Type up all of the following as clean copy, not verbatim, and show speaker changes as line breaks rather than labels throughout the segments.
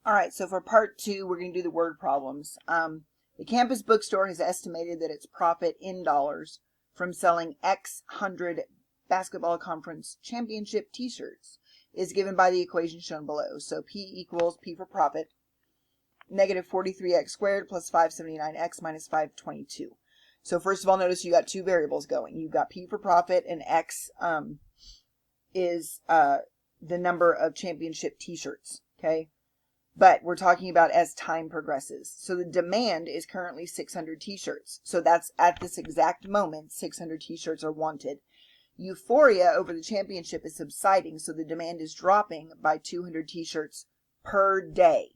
All right, so for part 2, we're going to do the word problems. The campus bookstore has estimated that its profit in dollars from selling X hundred basketball conference championship t-shirts is given by the equation shown below. So P equals P for profit, negative 43x squared plus 579x minus 522. So first of all, notice you got two variables going. You've got P for profit, and X is the number of championship t-shirts, okay? But we're talking about as time progresses. So the demand is currently 600 t-shirts. So that's at this exact moment, 600 t-shirts are wanted. Euphoria over the championship is subsiding, so the demand is dropping by 200 t-shirts per day.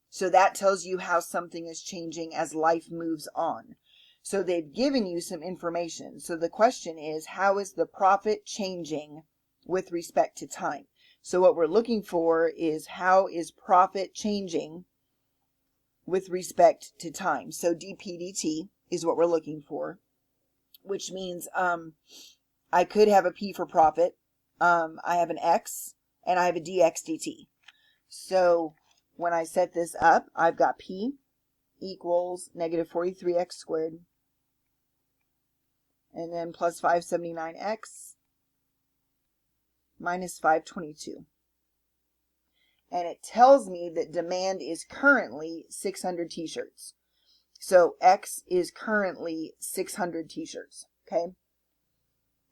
So that tells you how something is changing as life moves on. So they've given you some information. So the question is, how is the profit changing with respect to time? So what we're looking for is, how is profit changing with respect to time? So dp/dt is what we're looking for, which means I could have a P for profit. I have an X, and I have a dx/dt. So when I set this up, I've got P equals negative 43x squared, and then plus 579x minus 522. And it tells me that demand is currently 600 t-shirts. So X is currently 600 t-shirts, okay?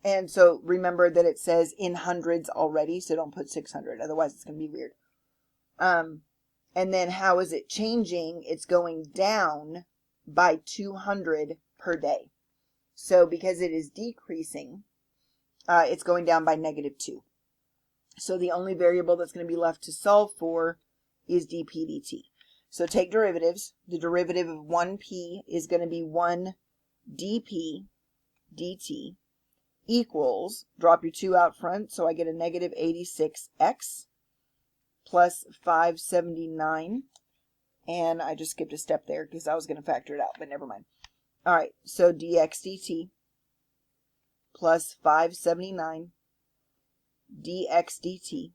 And so remember that it says in hundreds already, so don't put 600, otherwise it's going to be weird. And then how is it changing? It's going down by 200 per day. So because it is decreasing, it's going down by -2. So the only variable that's going to be left to solve for is dp/dt. So take derivatives. The derivative of 1p is going to be 1 dp dt equals, drop your 2 out front, so I get a negative 86x plus 579. And I just skipped a step there because I was going to factor it out, but never mind. All right, so dx dt plus 579 dx dt.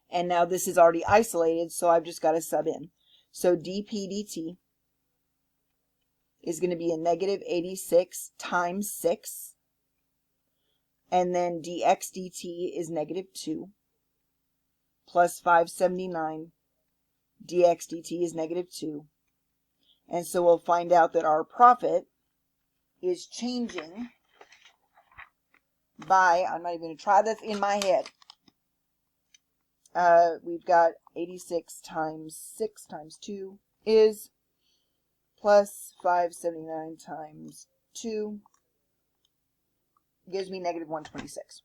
And now this is already isolated, so I've just got to sub in. So dp dt is going to be a negative 86 times 6. And then dx dt is -2 plus 579 dx dt is -2. And so we'll find out that our profit is changing by, I'm not even going to try this in my head. We've got 86 times 6 times 2 is plus 579 times 2 gives me negative 126.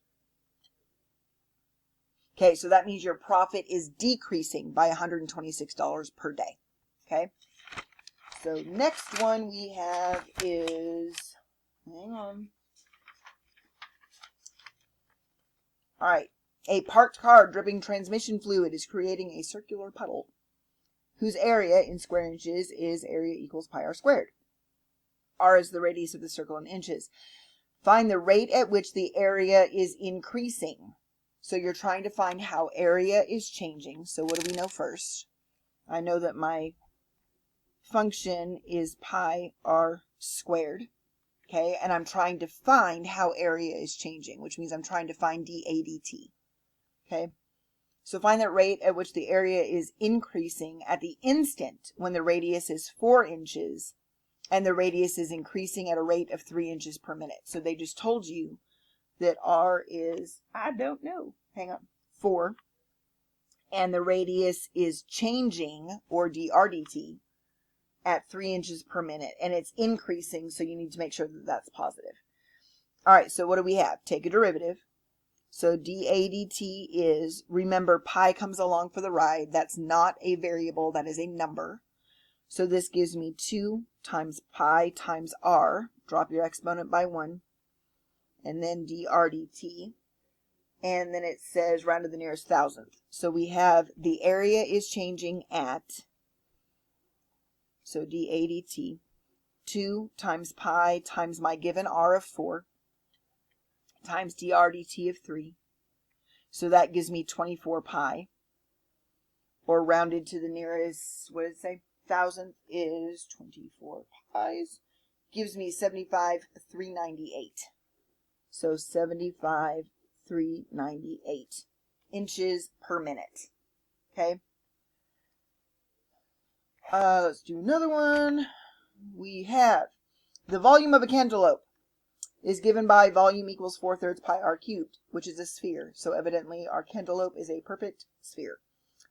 Okay, so that means your profit is decreasing by $126 per day. Okay, so next one we have is, hang on. All right, a parked car dripping transmission fluid is creating a circular puddle whose area in square inches is area equals pi r squared. R is the radius of the circle in inches. Find the rate at which the area is increasing. So you're trying to find how area is changing. So what do we know first? I know that my function is pi r squared. Okay, and I'm trying to find how area is changing, which means I'm trying to find dA dt. Okay, so find that rate at which the area is increasing at the instant when the radius is 4 inches and the radius is increasing at a rate of 3 inches per minute. So they just told you that r is, I don't know, hang on, 4, and the radius is changing, or dr dt, at 3 inches per minute, and it's increasing, so you need to make sure that that's positive. All right, so what do we have? Take a derivative. So dA dt is, remember, pi comes along for the ride. That's not a variable, that is a number. So this gives me 2 times pi times r, drop your exponent by 1, and then dr dt, and then it says round to the nearest thousandth. So we have the area is changing at, so dA dt, 2 times pi times my given r of 4 times dr dt of 3. So that gives me 24 pi. or rounded to the nearest, what did it say, thousandth is 24 pies. Gives me 75,398. So 75,398 inches per minute. Okay. Let's do another one. We have the volume of a cantaloupe is given by volume equals 4/3 pi r cubed, which is a sphere. So evidently our cantaloupe is a perfect sphere.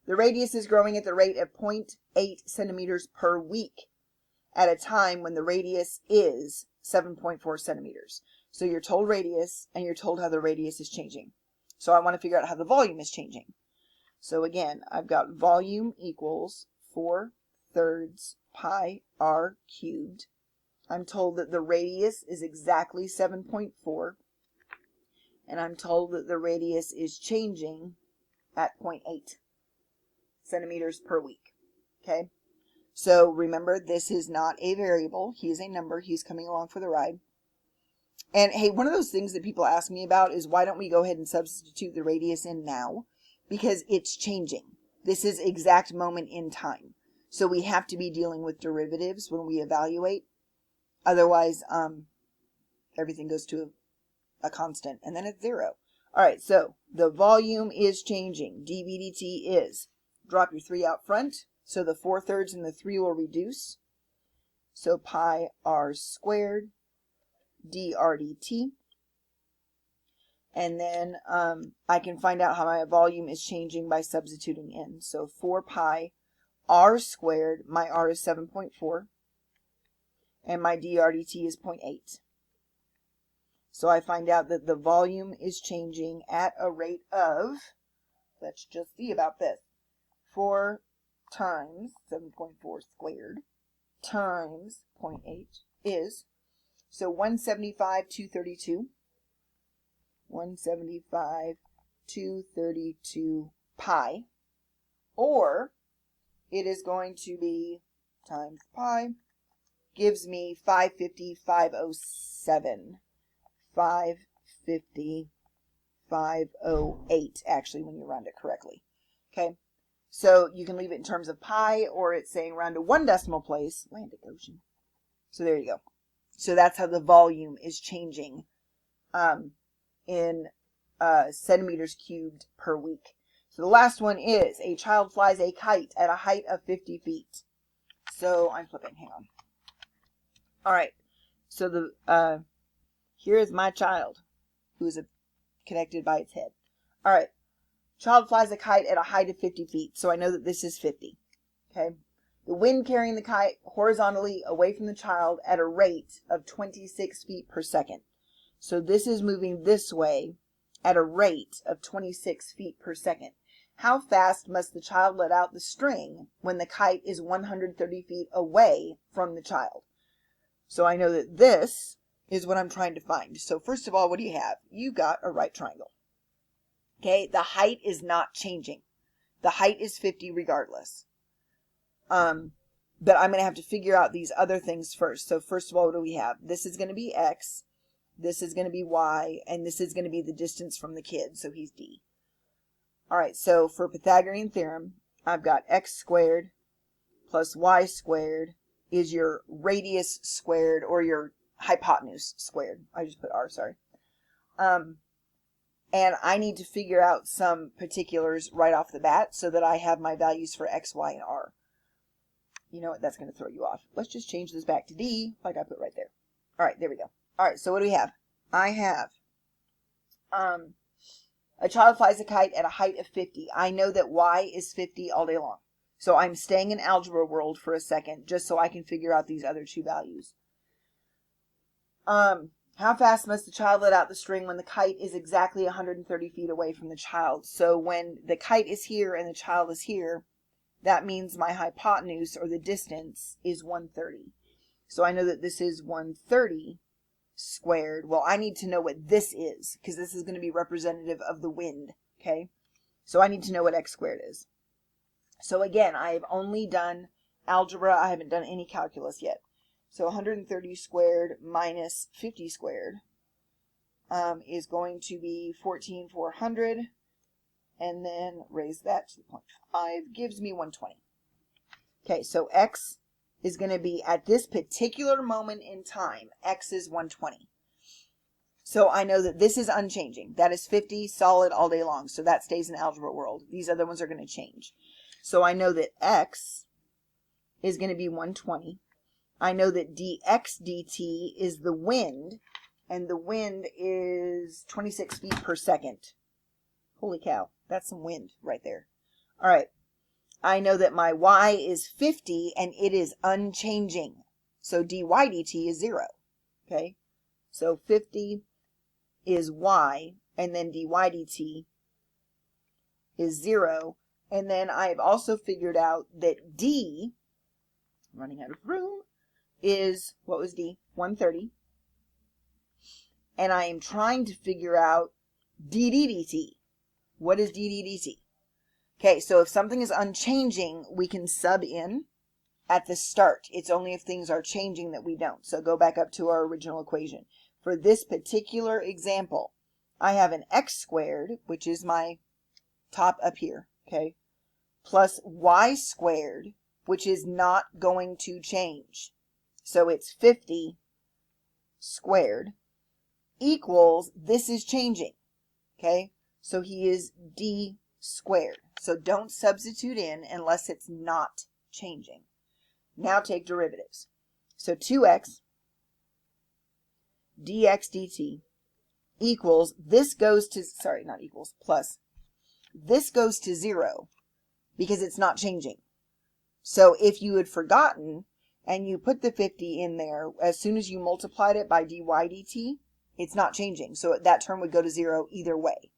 The radius is growing at the rate of 0.8 centimeters per week at a time when the radius is 7.4 centimeters. So you're told radius and you're told how the radius is changing. So I want to figure out how the volume is changing. So again, I've got volume equals 4/3 pi r cubed. I'm told that the radius is exactly 7.4. And I'm told that the radius is changing at 0.8 centimeters per week. Okay? So remember, this is not a variable. He is a number. He's coming along for the ride. And hey, one of those things that people ask me about is why don't we go ahead and substitute the radius in now? Because it's changing. This is exact moment in time. So we have to be dealing with derivatives when we evaluate. Otherwise, everything goes to a constant and then it's 0. All right, so the volume is changing. dV dt is, drop your 3 out front. So the 4/3 and the 3 will reduce. So pi r squared dr dt. And then I can find out how my volume is changing by substituting in. So 4 pi r squared, my r is 7.4. And my dr dt is 0.8. So I find out that the volume is changing at a rate of, let's just see about this, 4 times 7.4 squared times 0.8 is, so 175,232. 175,232 pi, or it is going to be times pi, gives me 550,507. 550,508, actually, when you round it correctly. Okay, so you can leave it in terms of pi, or it's saying round to 1 decimal place. Atlantic Ocean. So there you go. So that's how the volume is changing in centimeters cubed per week. So the last one is a child flies a kite at a height of 50 feet. So I'm flipping. Hang on. All right. So the here is my child, who is connected by its head. All right. Child flies a kite at a height of 50 feet. So I know that this is 50. Okay. The wind carrying the kite horizontally away from the child at a rate of 26 feet per second. So this is moving this way at a rate of 26 feet per second. How fast must the child let out the string when the kite is 130 feet away from the child? So I know that this is what I'm trying to find. So first of all, what do you have? You got a right triangle. Okay, the height is not changing. The height is 50 regardless. But I'm going to have to figure out these other things first. So first of all, what do we have? This is going to be x. This is going to be y, and this is going to be the distance from the kid, so he's d. All right, so for Pythagorean theorem, I've got x squared plus y squared is your radius squared, or your hypotenuse squared. I just put r, sorry. And I need to figure out some particulars right off the bat so that I have my values for x, y, and r. You know what? That's going to throw you off. Let's just change this back to d, like I put right there. All right, there we go. All right, so what do we have? I have a child flies a kite at a height of 50. I know that y is 50 all day long. So I'm staying in algebra world for a second just so I can figure out these other two values. How fast must the child let out the string when the kite is exactly 130 feet away from the child? So when the kite is here and the child is here, that means my hypotenuse, or the distance, is 130. So I know that this is 130 squared. Well, I need to know what this is, because this is going to be representative of the wind. Okay, so I need to know what x squared is. So again, I've only done algebra. I haven't done any calculus yet. So 130 squared minus 50 squared is going to be 14,400. and then raise that to 0.5 gives me 120. Okay, so x is going to be, at this particular moment in time, x is 120. So I know that this is unchanging. That is 50 solid all day long. So that stays in algebra world. These other ones are going to change. So I know that x is going to be 120. I know that dx dt is the wind, and the wind is 26 feet per second. Holy cow, that's some wind right there. All right, I know that my y is 50, and it is unchanging. So dy dt is 0. Okay, so 50 is y, and then dy dt is 0. And then I've also figured out that d, I'm running out of room, is, what was d? 130. And I am trying to figure out dd dt. What is dd dt? Okay, so if something is unchanging, we can sub in at the start. It's only if things are changing that we don't. So go back up to our original equation. For this particular example, I have an x squared, which is my top up here, okay, plus y squared, which is not going to change. So it's 50 squared equals, this is changing, okay? So he is d squared. So don't substitute in unless it's not changing. Now take derivatives. So 2x dx dt equals, this goes to, sorry, not equals, plus, this goes to 0 because it's not changing. So if you had forgotten and you put the 50 in there, as soon as you multiplied it by dy dt, it's not changing. So that term would go to 0 either way.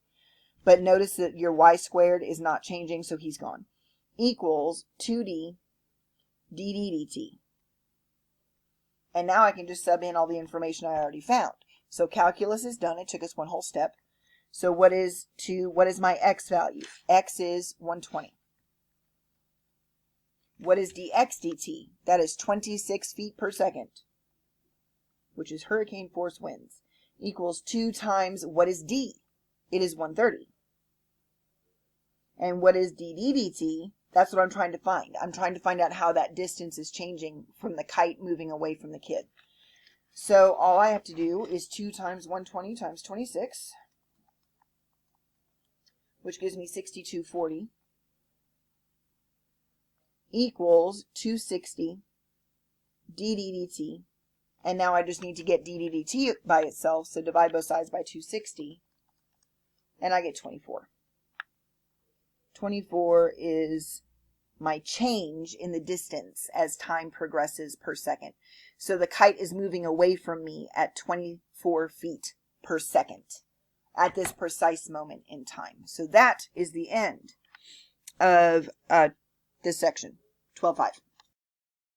But notice that your y squared is not changing, so he's gone. Equals 2d dd dt. And now I can just sub in all the information I already found. So calculus is done. It took us one whole step. So what is my x value? X is 120. What is dx dt? That is 26 feet per second, which is hurricane force winds, equals 2 times, what is d? It is 130. And what is dd dt? That's what I'm trying to find. I'm trying to find out how that distance is changing from the kite moving away from the kid. So all I have to do is 2 times 120 times 26, which gives me 6240, equals 260 dd dt. And now I just need to get dd dt by itself, so divide both sides by 260, and I get 24. 24 is my change in the distance as time progresses per second. So the kite is moving away from me at 24 feet per second at this precise moment in time. So that is the end of this section, 12.5.